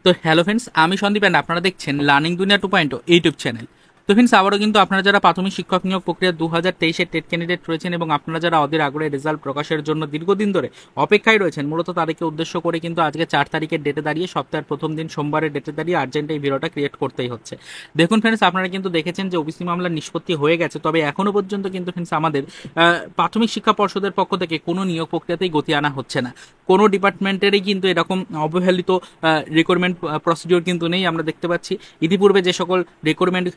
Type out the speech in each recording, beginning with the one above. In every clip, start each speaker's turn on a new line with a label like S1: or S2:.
S1: তো hello friends, আমি Sandeep and আপনারা দেখছেন লার্নিং দুনিয়া 2.0 ইউটিউব চ্যানেল। তো ফ্রেন্ডস, আবারও কিন্তু আপনারা যারা প্রাথমিক শিক্ষক নিয়োগ প্রক্রিয়া 2023-এর টেট ক্যান্ডিডেট রয়েছেন এবং আপনারা যারা অধীর আগ্রহে রেজাল্ট প্রকাশের জন্য দীর্ঘদিন ধরে অপেক্ষায় রয়েছেন, মূলত তাদেরকে উদ্দেশ্য করে কিন্তু আজকে 4 তারিখের ডেটে দাঁড়িয়ে সপ্তাহের প্রথম দিন সোমবারের ডেটে দাঁড়িয়ে আর্জেন্ট এই ভিডিওটা ক্রিয়েট করতেই হচ্ছে। দেখুন ফ্রেন্ডস, আপনারা কিন্তু দেখেছেন যে ওবিসি মামলার নিষ্পত্তি হয়ে গেছে, তবে এখনো পর্যন্ত কিন্তু ফ্রেন্ডস আমাদের প্রাথমিক শিক্ষা পর্ষদের পক্ষ থেকে কোনো নিয়োগ প্রক্রিয়াতেই গতি আনা হচ্ছে না। কোনো ডিপার্টমেন্টেরই কিন্তু এরকম অবহেলিত রিক্রুটমেন্ট প্রসিডিওর কিন্তু নেই। আমরা দেখতে পাচ্ছি ইতিপূর্বে যে সকল রিক্রুটমেন্ট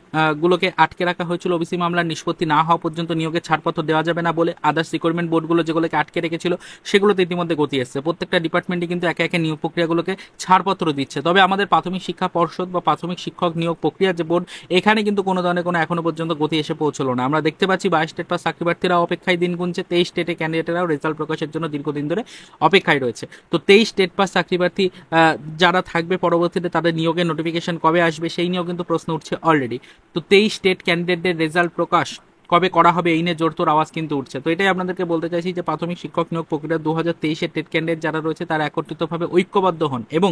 S1: গুলোকে আটকে রাখা হয়েছিল ওবিসি মামলার নিষ্পত্তি না হওয়া পর্যন্ত নিয়োগের ছাড়পত্র দেওয়া যাবে না বলে, আদার্স রিক্রুটমেন্ট বোর্ডগুলো যেগুলোকে আটকে রেখেছিল সেগুলোতে ইতিমধ্যে গতি এসেছে। প্রত্যেকটা ডিপার্টমেন্টই কিন্তু একে একে নিয়োগ প্রক্রিয়াগুলোকে ছাড়পত্র দিচ্ছে। তবে আমাদের প্রাথমিক শিক্ষা পর্ষদ বা প্রাথমিক শিক্ষক নিয়োগ প্রক্রিয়া যে বোর্ড, এখানে কিন্তু কোনো ধরনের কোনো এখনো পর্যন্ত গতি এসে পৌঁছলো না। আমরা দেখতে পাচ্ছি 22 স্টেট পাস চাকরি প্রার্থীরা অপেক্ষায় দিন গুনছে, 23 স্টেটে ক্যান্ডিডেটরাও রেজাল্ট প্রকাশের জন্য দীর্ঘদিন ধরে অপেক্ষায় রয়েছে। তো 23 স্টেট পাস চাকরি প্রার্থী যারা থাকবে পরবর্তীতে তাদের নিয়োগের নোটিফিকেশন কবে আসবে সেই নিয়েও কিন্তু প্রশ্ন উঠছে অলরেডি। তো 23 স্টেট ক্যান্ডিডেটদের রেজাল্ট প্রকাশ কবে করা হবে এই নিয়ে জোরতোর আওয়াজ কিন্তু উঠছে। তো এটাই আপনাদেরকে বলতে চাইছি যে প্রাথমিক শিক্ষক নিয়োগ প্রক্রিয়া 2023-এর টেট ক্যান্ডিডেট যারা রয়েছে তারা একত্রিতভাবে ঐক্যবদ্ধ হন এবং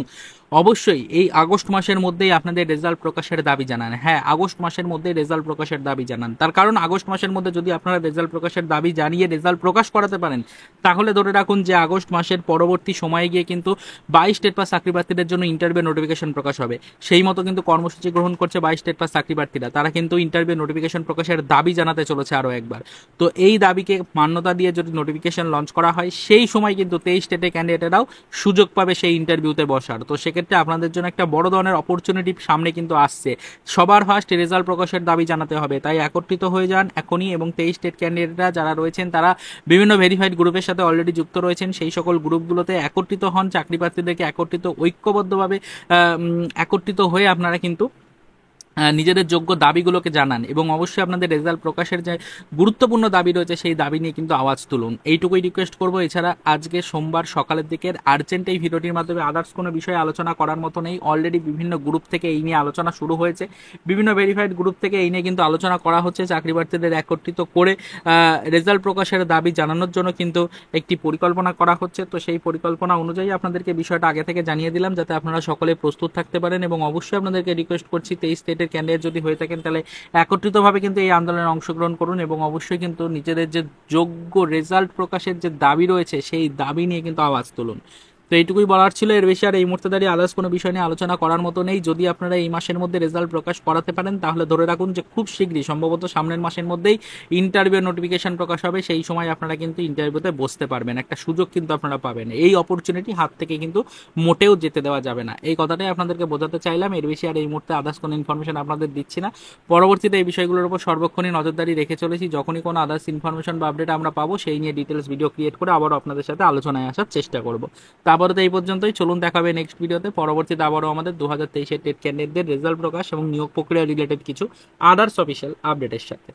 S1: অবশ্যই এই আগস্ট মাসের মধ্যেই আপনাদের রেজাল্ট প্রকাশের দাবি জানান। হ্যাঁ, আগস্ট মাসের মধ্যে রেজাল্ট প্রকাশের দাবি জানান। তার কারণ আগস্ট মাসের মধ্যে যদি আপনারা রেজাল্ট প্রকাশের দাবি জানিয়ে রেজাল্ট প্রকাশ করাতে পারেন, তাহলে ধরে রাখুন যে আগস্ট মাসের পরবর্তী সময়ে গিয়ে কিন্তু 22 স্টেট পাস চাকরি প্রার্থীদের জন্য ইন্টারভিউ নোটিফিকেশন প্রকাশ হবে। সেই মতো কিন্তু কর্মসূচি গ্রহণ করছে 22 স্টেট পাস চাকরি প্রার্থীরা। তারা কিন্তু ইন্টারভিউ নোটিফিকেশন প্রকাশের দাবি জানাতে চলেছে আরও একবার। তো এই দাবিকে মান্যতা দিয়ে যদি নোটিফিকেশন লঞ্চ করা হয়, সেই সময় কিন্তু 23 স্টেটে ক্যান্ডিডেটরাও সুযোগ পাবে সেই ইন্টারভিউতে বসার। তো সেক্ষেত্রে আপনাদের জন্য একটা বড় ধরনের অপরচুনিটি সামনে কিন্তু আসছে। সবার ফার্স্ট রেজাল্ট প্রকাশের দাবি জানাতে হবে, তাই একত্রিত হয়ে যান এখনই। এবং 23 স্টেট ক্যান্ডিডেটরা যারা রয়েছেন তারা বিভিন্ন ভেরিফাইড গ্রুপের সাথে অলরেডি যুক্ত রয়েছেন, সেই সকল গ্রুপগুলোতে একত্রিত হন, চাকরি প্রার্থীদেরকে একত্রিত ঐক্যবদ্ধভাবে একত্রিত হয়ে আপনারা কিন্তু নিজেদের যোগ্য দাবিগুলোকে জানান এবং অবশ্যই আপনাদের রেজাল্ট প্রকাশের যে গুরুত্বপূর্ণ দাবি রয়েছে সেই দাবি নিয়ে কিন্তু আওয়াজ তুলুন, এইটুকুই রিকোয়েস্ট করবো। এছাড়া আজকে সোমবার সকালের দিকের আর্জেন্ট এই ভিডিওটির মাধ্যমে আদার্স কোনো বিষয়ে আলোচনা করার মতো নেই। অলরেডি বিভিন্ন গ্রুপ থেকে এই নিয়ে আলোচনা শুরু হয়েছে, বিভিন্ন ভেরিফাইড গ্রুপ থেকে এই নিয়ে কিন্তু আলোচনা করা হচ্ছে। চাকরি প্রার্থীদের একত্রিত করে রেজাল্ট প্রকাশের দাবি জানানোর জন্য কিন্তু একটি পরিকল্পনা করা হচ্ছে। তো সেই পরিকল্পনা অনুযায়ী আপনাদেরকে বিষয়টা আগে থেকে জানিয়ে দিলাম যাতে আপনারা সকলে প্রস্তুত থাকতে পারেন। এবং অবশ্যই আপনাদেরকে রিকোয়েস্ট করছি 23 স্টেটের ক্যান্ডিডেট যদি হয়ে থাকেন তাহলে একত্রিতভাবে কিন্তু এই আন্দোলনে অংশগ্রহণ করুন এবং অবশ্যই কিন্তু নিজেদের যে যোগ্য রেজাল্ট প্রকাশের যে দাবি রয়েছে সেই দাবি নিয়ে কিন্তু আওয়াজ তুলুন। তো এইটুকুই বলার ছিল। এর বেশি আর এই মুহূর্তে দাঁড়িয়ে আদার্স কোনো বিষয় নিয়ে আলোচনা করার মতো নেই। যদি আপনারা এই মাসের মধ্যে রেজাল্ট প্রকাশ করাতে পারেন তাহলে ধরে রাখুন যে খুব শীঘ্রই, সম্ভবত সামনের মাসের মধ্যেই ইন্টারভিউ নোটিফিকেশন প্রকাশ হবে। সেই সময় আপনারা কিন্তু ইন্টারভিউতে বসতে পারবেন, একটা সুযোগ কিন্তু আপনারা পাবেন। এই অপরচুনিটি হাত থেকে কিন্তু মোটেও যেতে দেওয়া যাবে না, এই কথাটাই আপনাদেরকে বোঝাতে চাইলাম। এর বেশি আর এই মুহূর্তে আদার্স কোনো ইনফরমেশন আপনাদের দিচ্ছি না। পরবর্তীতে এই বিষয়গুলোর উপর সর্বক্ষণই নজরদারি রেখে চলেছি। যখনই কোনো আদার্স ইনফরমেশন বা আপডেট আমরা পাবো সেই নিয়ে ডিটেলস ভিডিও ক্রিয়েট করে আবারও আপনাদের সাথে আলোচনায় আসার চেষ্টা করবো। তারপরে তো এই পর্যন্তই, চলুন দেখা হবে নেক্সট ভিডিওতে। পরবর্তীতে আবারও আমাদের 2023-এর টেট ক্যান্ডিডেটদের রেজাল্ট প্রকাশ এবং নিয়োগ প্রক্রিয়া রিলেটেড কিছু আদার্স অফিসিয়াল আপডেটের সাথে।